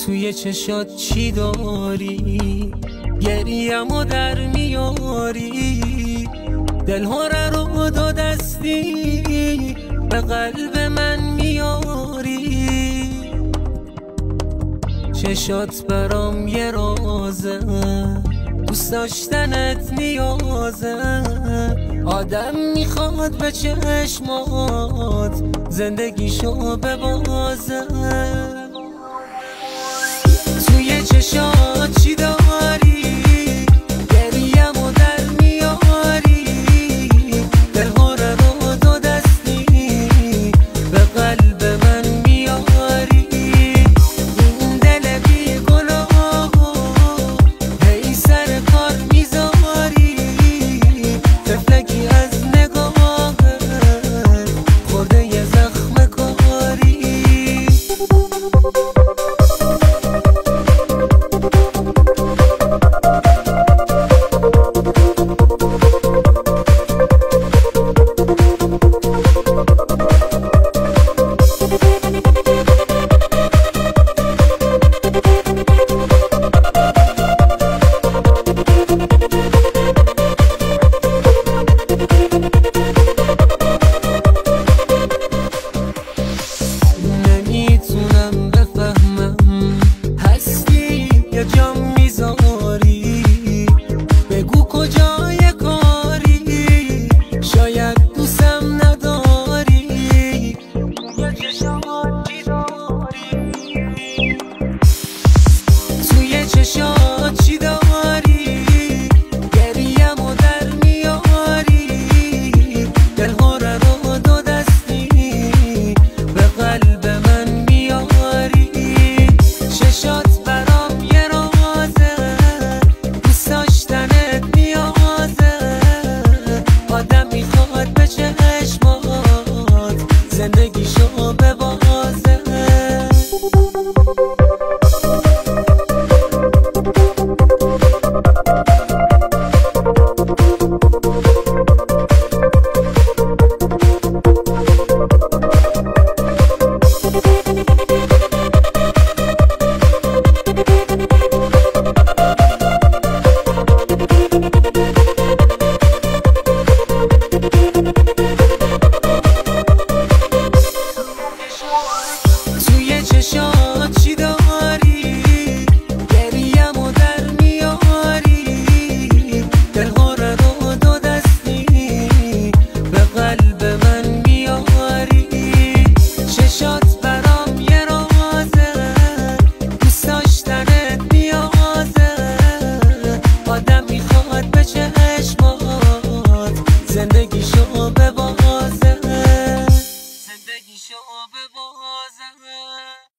توی چشات چی داری؟ گریه‌مو در میاری، دلهاره رو دو دستی به قلب من میاری. چشات برام یه رازه، دوست داشتنت نیازه. آدم میخواد به چشمات زندگیشو ببازه. توی چشات چی داری؟ گریه‌مو در میاری، دلهاره رو دو دستی به قلب من میاری. این دل بی گناهو هی سر کار میذاری، طفلکی از نگاهت خورده یه زخم کاری. نمیتونم بفهمم هستی یا جام میذاری، بگو کجای کاری، شاید دوستم نداری. یا چشات چی داری؟ توی چشات چی داری؟ گریه‌مو در میاری، دلهاره رو دو دستی به قلب من میاری. چشات برام یه رازه، دوست داشتنت نیازه. آدم میخواد به چشمات زندگیشو ببازه. توی چشات چی داری؟ گریه‌مو در میاری، دلهاره رو دو دستی به قلب من میاری. چشات برام یه رازه، دوست داشتنت نیازه. آدم میخواد به چشمات زندگیشو ببازه. زندگیشو ببازه.